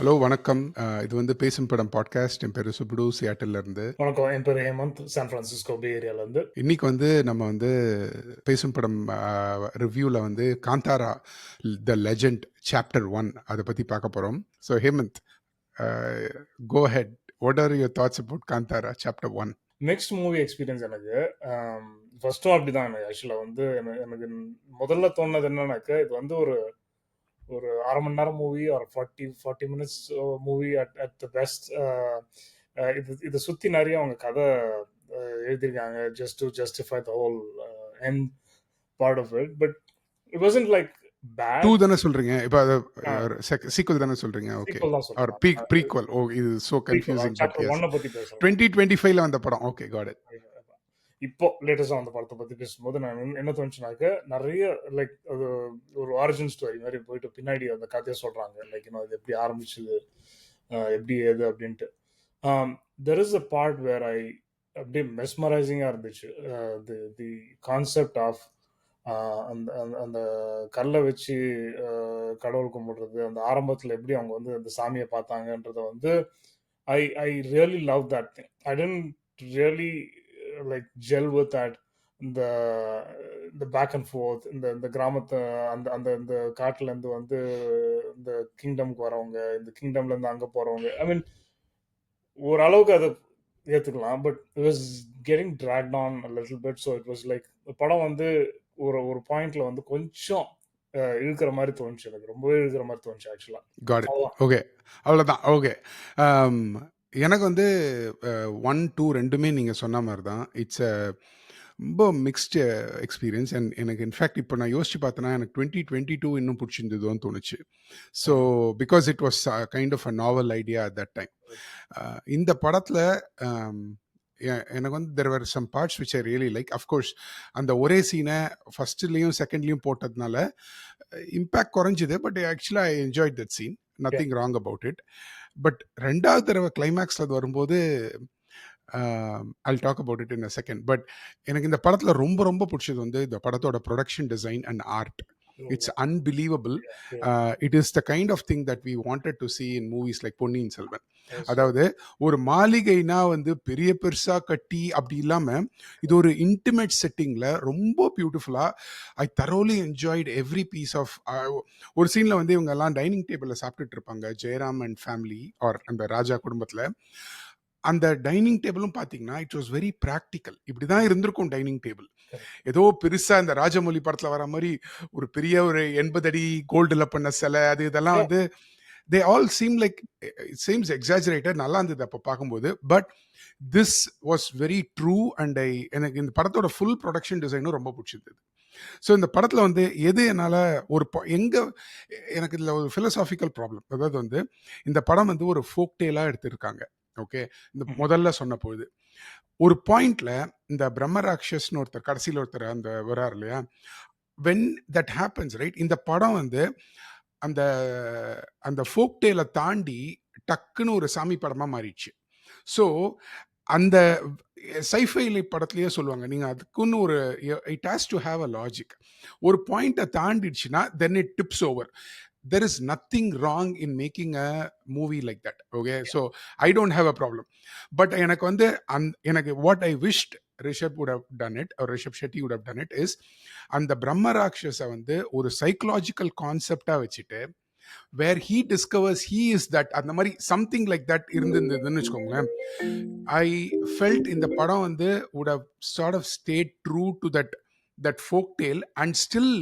Hello வணக்கம். இது வந்து பேசும் படம் பாட்காஸ்ட். என் பேரு சுப்புடு, சியாட்டில்ல இருந்து. வணக்கம். என் பேரு ஹேமந்த். சான் பிரான்சிஸ்கோ பே ஏரியாலேருந்து. இன்னைக்கு வந்து நம்ம வந்து பேசும் படம் ரிவ்யூல வந்து காந்தாரா த லெஜெண்ட் சாப்டர் 1 அத பத்தி பார்க்க போறோம். So Hemant, go ahead. What are your thoughts about Kantara chapter 1? Next movie experience எனக்கு ஃபர்ஸ்ட்டும் அப்படிதான். எனக்கு ஆக்சுவலா வந்து எனக்கு முதல்ல தோணுனது என்னன்னாக்க, இது வந்து ஒரு ஒரு 1/2 மணி நேரம் மூவி ஒரு 40 minutes movie at the best. இத சுத்தி நெறைய அவங்க கதை எழுதியிருக்காங்க. Just to justify the whole end part of it. But it wasn't like 2 bad. தானே சொல்றீங்க? இப்ப அது சீக்வல் தானே சொல்றீங்க? ஓகே. சீக்வல் தான் ஆர் சொல்றேன். ப்ரீக்வல். ஓ, இது so confusing. But chapter yes, 1 பத்தி பேசுறேன். 2025ல வந்த படம். Okay, got it. இப்போ லேட்டஸ்டா அந்த படத்தை பத்தி பேசும்போது நான் என்ன தோணுச்சுனாக்க, நிறைய லைக் அது ஒரு ஆரிஜின் ஸ்டோரி மாதிரி போயிட்டு பின்னாடி அந்த கதையை சொல்றாங்க. லைக் இன்னும் அது எப்படி ஆரம்பிச்சது, எப்படி ஏது அப்படின்ட்டு. தெர் இஸ் அ பார்ட் வேர் ஐ அப்படியே மெஸ்மரைசிங்கா இருந்துச்சு. தி கான்செப்ட் ஆஃப் அந்த அந்த அந்த கல்லை வச்சு கடவுள் கும்பிடுறது, அந்த ஆரம்பத்துல எப்படி அவங்க வந்து அந்த சாமியை பார்த்தாங்கன்றத வந்து I I really love that thing. I tend really like gel with that. இந்த இந்த பேக் அண்ட் ஃபோர்த், இந்த கிராமத்தை அந்த அந்த இந்த காட்டுல இருந்து வந்து இந்த கிங்டம்க்கு வரவங்க, இந்த கிங்டம்ல இருந்து அங்க போறவங்க, ஐ மீன் ஓரளவுக்கு அதை ஏத்துக்கலாம். But it was getting dragged on little bit. So it was like படம் வந்து ஒரு ஒரு பாயிண்ட்ல வந்து கொஞ்சம் இழுக்கிற மாதிரி தோணுச்சு. எனக்கு ரொம்பவே இழுக்கிற மாதிரி தோணுச்சு ஆக்சுவலா. Got it. ஓகே, அவ்வளோதான். ஓகே. எனக்கு வந்து 1, 2 ரெண்டுமே நீங்கள் சொன்ன மாதிரி தான். இட்ஸ் ரொம்ப மிக்ஸ்டு எக்ஸ்பீரியன்ஸ். அண்ட் எனக்கு இன்ஃபேக்ட் இப்போ நான் யோசிச்சு பார்த்தேன்னா எனக்கு 2022 இன்னும் பிடிச்சிருந்ததுன்னு தோணுச்சு. So because it was kind of a novel idea at that time. இந்த படத்தில் எனக்கு வந்து there were some parts which I really like. Of course அந்த ஒரே சீனை ஃபர்ஸ்ட்லேயும் செகண்ட்லேயும் போட்டதுனால இம்பேக்ட் குறைஞ்சிது. பட் ஆக்சுவலாக I enjoyed that scene. Nothing wrong about it. But ரெண்டாவது தடவை கிளைமேக்ஸில் அது வரும்போது I'll talk about it in a second. But எனக்கு இந்த படத்தில் ரொம்ப ரொம்ப பிடிச்சது வந்து இந்த படத்தோட production design and art. It's unbelievable. It is the kind of thing that we wanted to see in movies like Ponniyin Selvan. அதாவது ஒரு மாளிகைனா வந்து பெரிய பெருசா கட்டி அப்படி இல்லாம இது ஒரு இன்டிமேட் செட்டிங்ல ரொம்ப பியூட்டிஃபுல்லா I thoroughly enjoyed every piece of. ஒரு சீன்ல வந்து இவங்க எல்லாம் டைனிங் டேபிள்ல சாப்பிட்டுட்டு இருப்பாங்க, ஜெயராம் அண்ட் ஃபேமிலி ஆர் அந்த ராஜா குடும்பத்துல. அந்த டைனிங் டேபிளும் பார்த்தீங்கன்னா இட் வாஸ் வெரி ப்ராக்டிக்கல். இப்படிதான் இருந்திருக்கும் டைனிங் டேபிள். ஏதோ பெருசா இந்த ராஜமௌலி படத்துல வர மாதிரி ஒரு பெரிய ஒரு 80 அடி கோல்டுல பண்ண சிலை அது இதெல்லாம் வந்து they all seem like it seems exaggerated. நல்லா இருந்தது அப்போ பார்க்கும்போது. But this was very true. And எனக்கு இந்த படத்தோட ஃபுல் ப்ரொடக்ஷன் டிசைனும் ரொம்ப பிடிச்சிருந்தது. ஸோ இந்த படத்தில் வந்து எது என்னால் ஒரு எனக்கு இதில் ஒரு ஃபிலசாபிக்கல் ப்ராப்ளம். அதாவது வந்து இந்த படம் வந்து ஒரு ஃபோக் டேலாக எடுத்திருக்காங்க. ஓகே, இந்த முதல்ல சொன்ன பொழுது ஒரு பாயிண்ட்ல இந்த பிரம்மராட்சஸ்னு ஒருத்தர் கடைசியில் ஒருத்தர் அந்த வரார் இல்லையா, வென் தட் ஹேப்பன்ஸ் ரைட், இந்த படம் வந்து அந்த அந்த ஃபோக் டேலை தாண்டி டக்குன்னு ஒரு சாமி படமாக மாறிடுச்சு. ஸோ அந்த சைஃபை படத்துலயே சொல்லுவாங்க, நீங்க அதுக்குன்னு ஒரு it has to have a logic. ஒரு பாயிண்ட்டை தாண்டிடுச்சுன்னா then it tips over. there is nothing wrong in making a movie like that. Okay, so I don't have a problem. But எனக்கு வந்து எனக்கு what I wished Rishabh would have done it, or Rishabh Shetty would have done it is அந்த பிரம்ம ராட்சஸை வந்து ஒரு psychological கான்செப்டா வச்சுட்டு where he discovers he is that, அந்த மாதிரி சம்திங் லைக் தட் இருந்ததுன்னு வச்சுக்கோங்களேன். ஐ ஃபெல்ட் இந்த படம் வந்து would have sort of stayed true to that folk tale and still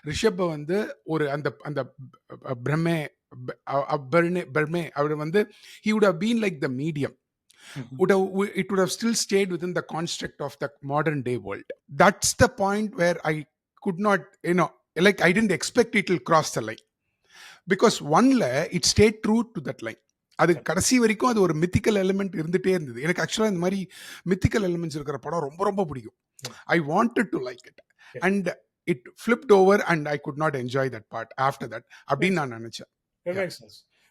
Rishabh வந்து ஒரு அந்த அந்த பிரம்மே பர்மே அவர் வந்து he would have been like the medium. It would have still stayed within the construct of the modern day world. That's the point where I could not, like I didn't expect it will cross the line. Because ஒன்ல it stay true to that line. அது கடைசி வரைக்கும் அது ஒரு mythical element இருந்துட்டே இருந்தது. எனக்கு ஆக்சுவலாக இந்த மாதிரி மித்திக்கல் எலிமெண்ட்ஸ் இருக்கிற படம் ரொம்ப ரொம்ப பிடிக்கும். I wanted to like it and it flipped over and I could not enjoy that part after that அப்படின்னு நான் நினைச்சேன்.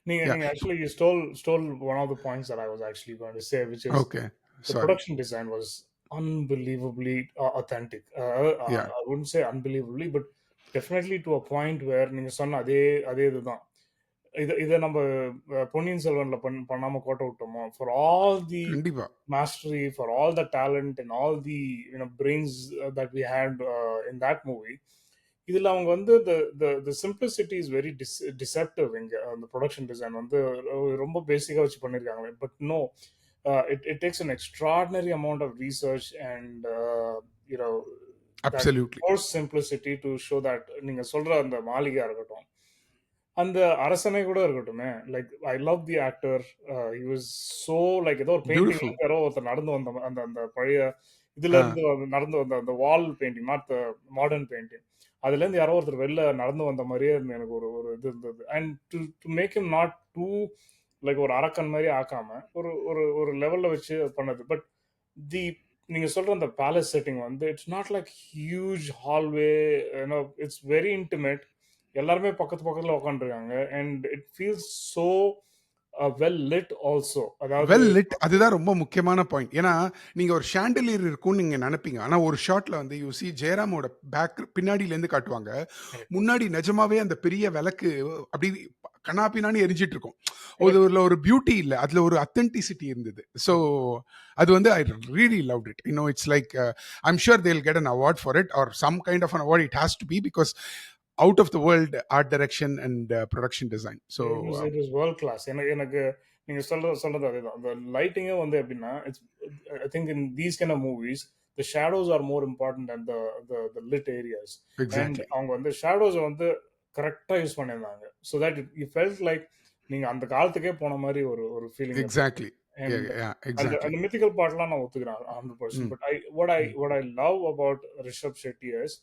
நீங்க actually you stole one of the points that I was actually going to say, which is okay, the production design was unbelievably authentic. I wouldn't say unbelievably, but definitely to a point where நீங்க சொன்ன அதே இதுதான். இதை நம்ம பொன்னியின் செல்வன்ல பண்ணாம கோட்டை விட்டோமோ, for all the கண்டிப்பா. mastery, for all the talent and all the brains that we had in that movie. இதுல அவங்க வந்து the simplicity is very deceptive. இங்க அந்த ப்ரொடக்ஷன் டிசைன் வந்து ரொம்ப பேசிக்கா வச்சு பண்ணிருக்காங்க. But no, it takes an extraordinary amount of research and you know that absolutely. forced simplicity to show that நீங்க சொல்ற அந்த மாளிகையா இருக்கட்டும், அந்த அரசனை கூட இருக்கட்டுமே, like I love the actor. He was so like ஏதோ ஒரு பெயிண்டிங்ல பியூட்டிஃபுல். இருந்து யாரோ ஒருத்தர் நடந்து வந்த அந்த அந்த பழைய இதுல ஆ. இருந்து நடந்து வந்த அந்த வால் painting, not the modern painting. அதுல இருந்து யாரோ ஒருத்தர் வெளில நடந்து வந்த மாதிரியே எனக்கு ஒரு ஒரு இது இருந்தது. And to make him not to like ஒரு அரக்கன் மாதிரி ஆக்காம ஒரு ஒரு ஒரு லெவல்ல வச்சு பண்ணது. பட் தி நீங்க சொல்ற அந்த பேலஸ் செட்டிங் வந்து it's not like huge hallway, it's very intimate. எல்லாருமே பக்கத்து பக்கத்துல உட்காந்துருக்காங்க. And it feels so well lit also. அதாவது வெல் லிட். அதுதான் ரொம்ப முக்கியமான பாயிண்ட். ஏன்னா, நீங்க ஒரு ஷாண்டலியர் இருக்கும்னு நீங்க நெனைப்பீங்க. ஆனா, ஒரு ஷாட்ல வந்து யூ சி ஜெயராமோட பின்னாடிலேருந்து காட்டுவாங்க. முன்னாடி நிஜமாவே அந்த பெரிய விளக்கு அப்படி கன்னாபின்னான்னு எரிஞ்சிட்டு இருக்கும். அதுல ஒரு பியூட்டி இல்ல. அதுல ஒரு அத்தென்டிசிட்டி இருந்தது. ஸோ அது வந்து I really loved it. It's like I'm sure they will get an award for it or some kind of an award it has to be because out of the world art direction and production design. So it was world class. எனக்கு நீங்க சொல்றது அதுதான். அந்த லைட்டிங்கே வந்து எப்படின்னா, it's I think in these kind of movies the shadows are more important than the lit areas. And exactly. அவங்க வந்து ஷேடோஸ் வந்து கரெக்டா யூஸ் பண்ணியிருந்தாங்க. So that it felt like நீங்க அந்த காலத்துக்கே போன மாதிரி ஒரு ஒரு ஃபீலிங். எக்ஸாக்ட்லி. அண்ட் அந்த எக்ஸாக்ட்லி. அந்த மித்திக்கல் பார்ட்லாம் நான் ஒத்துக்கிறேன் 100%. But what I love about Rishabh Shetty is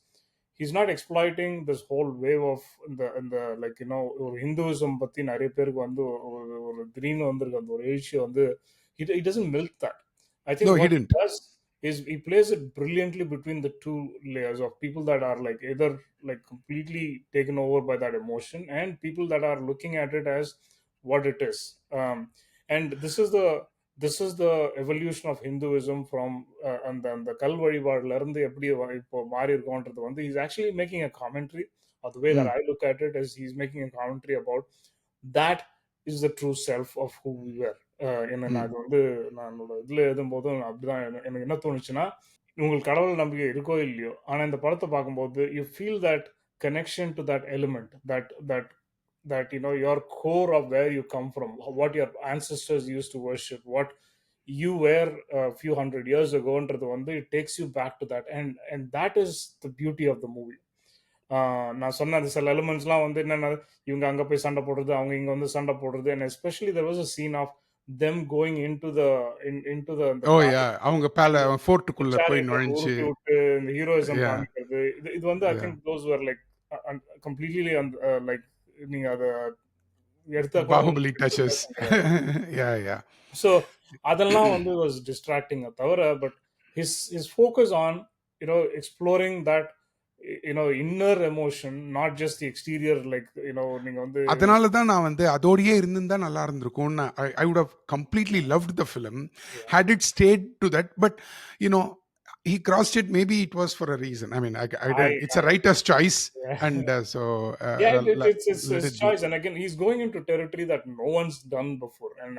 he's not exploiting this whole wave of இந்த லைக் ஒரு ஹிந்துவிசம் பத்தி நிறைய பேருக்கு வந்து ஒரு திடீர்னு வந்திருக்கு அந்த ஒரு எழுச்சி வந்து he doesn't milk that. I think No, he what he didn't. does is he plays it brilliantly between the two layers of people that are like either like completely taken over by that emotion and people that are looking at it as what it is. And this is the evolution of Hinduism from அந்த கல் வழிபாடுல இருந்து எப்படி இப்போ மாறி இருக்கோன்றது வந்து he's actually making a commentary, or the way that I look at it is he's making a commentary about that is the true self of who we were. என்ன நான் அது வந்து நான் என்னோட இதுல எழுதும்போதும் அப்படிதான் எனக்கு என்ன தோணுச்சுன்னா, உங்களுக்கு கடவுள் நம்பிக்கை இருக்கோ இல்லையோ, ஆனா இந்த படத்தை பார்க்கும்போது you feel that connection to that element, that your core of where you come from, what your ancestors used to worship, what you were a few hundred years ago ன்றது வந்து it takes you back to that, and that is the beauty of the movie. நான் சொன்ன அந்த சில எலிமெண்ட்ஸ்லாம் வந்து என்னென்ன, இவங்க அங்க போய் சண்டை போடுறது, அவங்க இங்க வந்து சண்டை போடுறது, and especially there was a scene of them going into the ஓ யா, அவங்க ஃபோர்ட்டுக்குள்ள போய் சேரியட் நுழைஞ்சு. உருட்டி விட்டு இந்த ஹீரோயிசம் யா, காமிக்கிறது. இது வந்து I yeah. Think those were like completely like நீங்க அதை எடுத்தா கூட பாகுபலி உங்களுக்கு டச்சஸ். யா, யா. ஸோ அதெல்லாம் வந்து வாஸ் டிஸ்ட்ராக்டிங் தவிர, but his focus on exploring that inner emotion, not just the exterior, like நீங்க வந்து அதனால தான் நான் வந்து அதோடயே இருந்திருந்தா நல்லா இருந்திருக்கும்னு I would have completely loved the film had it stayed to that. But he crossed it. Maybe it was for a reason. I mean, it's a writer's choice. Yeah. And Yeah, it's let his it be. choice. And again, he's going into territory that no one's done before. And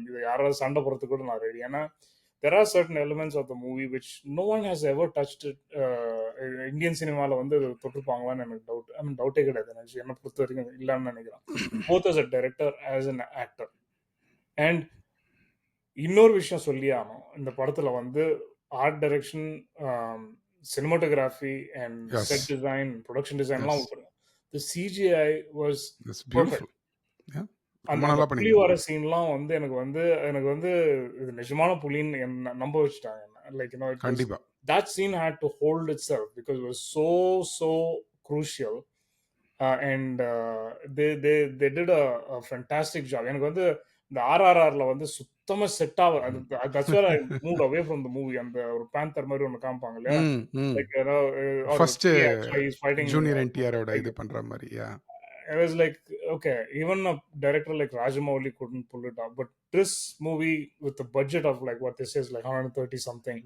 இது யாராவது சண்டை போறதுக்கு கூட நான் ready. ஏன்னா there are certain elements of the movie which no one has ever touched it. Indian சினிமாவில் வந்து தொட்டிருப்பாங்களான்னு எனக்கு டவுட். ஐ மீன் டவுட்டே கிடையாது. எனக்கு என்னை பொறுத்த வரைக்கும் இல்லைன்னு நினைக்கிறேன். Both as a director, as an actor. And இன்னொரு விஷயம் சொல்லியே ஆகணும், இந்த படத்துல வந்து art direction, cinematography and Yes. set design, production design Yes. எல்லாம் விட்டுருங்க. The CGI was That's beautiful. Yeah. ரொம்ப அந்த நல்லா புலி பண்ணீங்க. வர சீன்லாம் வந்து எனக்கு வந்து இது நிஜமான புலின்னு என்ன நம்ப வச்சுட்டாங்க. லைக் கண்டிப்பா. that scene had to hold itself because it was so crucial. And they did a fantastic job. எனக்கு வந்து இந்த RRRல வந்து சுத்தமா செட் ஆகும். that's where I moved away from the movie. அந்த ஒரு பேந்தர் மாதிரி ஒன்று காமிப்பாங்க இல்லையா, like first he's fighting junior என்டிஆரோட இது பண்ற மாதிரி. Yeah, I was like, okay, even a director like Rajamouli couldn't pull it off. But this movie, with the budget of like what they say is like 130 something,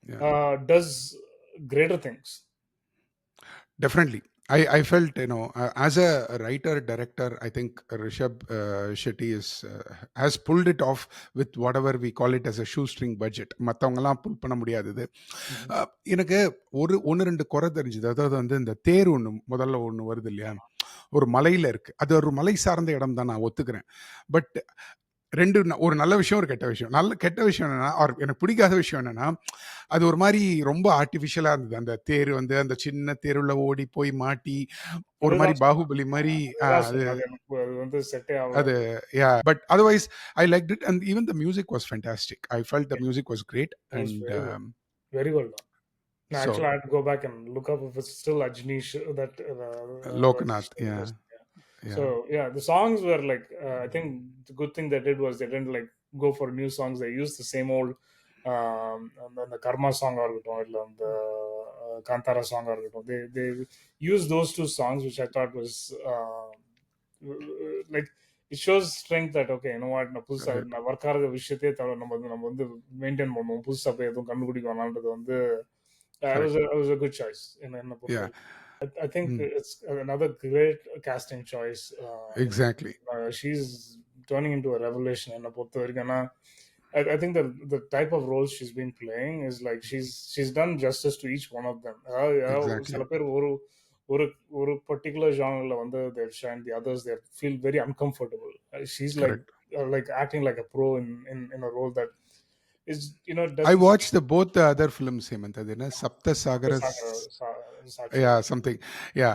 Yeah. does greater things. Definitely. I felt, as a writer director, I think Rishabh Shetty has pulled it off with whatever we call it as a shoestring budget. மற்றவங்கலாம் புல் பண்ண முடியாதது. ம்ஹ்ம். எனக்கு ஒன்று ரெண்டு குறை தெரிஞ்சுது. அதாவது வந்து இந்த தேர் ஒன்று முதல்ல ஒன்று வருது இல்லையா, ஒரு மலையில இருக்கு. அது ஒரு மலை சார்ந்த இடம் தான், நான் ஒத்துக்கிறேன். பட் ஒரு நல்ல விஷயம், ஒரு கெட்ட விஷயம். கெட்ட விஷயம் என்னன்னா, எனக்கு பிடிக்காத விஷயம் என்னன்னா, அது ஒரு மாதிரி ரொம்ப ஆர்டிஃபிஷியலா இருந்தது. அந்த தேர் வந்து அந்த சின்ன தெருவுல ஓடி போய் மாட்டி ஒரு மாதிரி அதுதான் சொன்னேன். பாகுபலி மாதிரி. அதுதான் அது சொன்னேன். அது எனக்கு அது வந்து செட்டே ஆகல. அது but otherwise I liked it and even the music was fantastic. I felt the music was great. It was and very well. Very well done. No, so actually, I had to go back and look up if it's still Ajnish that Loknath, yeah. yeah. So yeah, the songs were like I think the good thing they did was they didn't like go for new songs. They used the same old the Karma song or the Kantara song or they used those two songs, which I thought was like it shows strength that okay, you know what, நான் புதுசா Correct. நான் work ஆகிற விஷயத்தையே தவிர நம்ம வந்து maintain பண்ணுவோம், புதுசா போய் எதுவும் கண்டுபிடிக்க வேணான்றது வந்து it was a good choice என்ன பொறுத்த Yeah. வரைக்கும். I think it's another great casting choice. Exactly. She's turning into a revelation in a I think the type of roles she's been playing is like she's done justice to each one of them. Exactly. சில பேர் ஒரு particular genre வந்து they shine, the others they feel very uncomfortable. She's Correct. like acting like a pro in a role that is I doesn't watched both the other films, Hemant. அது என்ன சப்த சாகர, yeah, something. Yeah,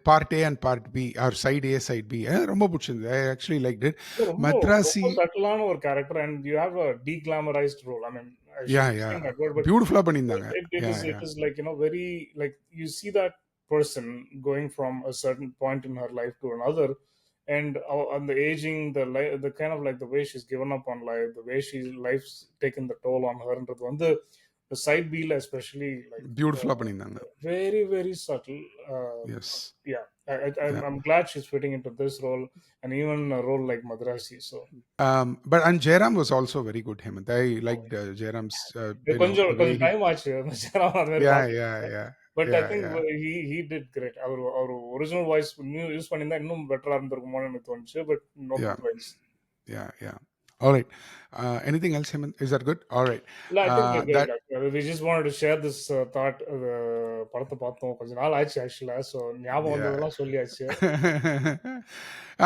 part A and part B, or side A, side B. ரொம்ப பிடிச்சிருந்தது. I actually liked it. ரொம்ப மத்ராசி, சட்டிலான ஒரு character and you have a deglamorized role. I mean, I yeah, shouldn't say that word, but பியூட்டிஃபுல்லா பண்ணியிருந்தாங்க. it Yeah. is like, very like you see that person going from a certain point in her life to another, and on the aging, the kind of like the way she's given up on life, the way life's taken the toll on her, and the side B especially like பியூட்டிஃபுல்லா பண்ணியிருந்தாங்க. very very subtle. Yes. Yeah, I'm glad she's fitting into this role and even a role like Madrasi. So But and Jairam was also very good, Hemant. I liked Jairam's கொஞ்சம் the way he, time ஆச்சு அந்த ஜெராம் அது மாதிரி yeah, பார்க்க. yeah, yeah, but I yeah, think yeah, he did great. அவர் original voice use பண்ணியிருந்தா இன்னும் பெட்டரா இருந்திருக்குமோன்னு எனக்கு தோணுச்சு. But no yeah, complaints. yeah. All right. Anything else, Hemant? Is that good? All right. இல்ல, I think we're That good. We just wanted to share this thought. படத்தை பார்த்தோம் கொஞ்ச நாள் ஆச்சு ஆக்சுவலா, ஸோ ஞாபகம் yeah. வந்ததெல்லாம் சொல்லியாச்சு.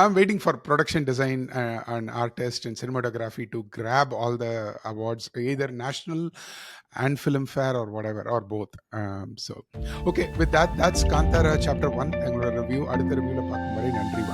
I'm waiting for production design and artist and cinematography to grab all the awards, either national and Filmfare or whatever, or both. So, okay, with that, that's Kantara Chapter 1. எங்களோட review. அடுத்த reviewல பார்க்கும் வரை நன்றி.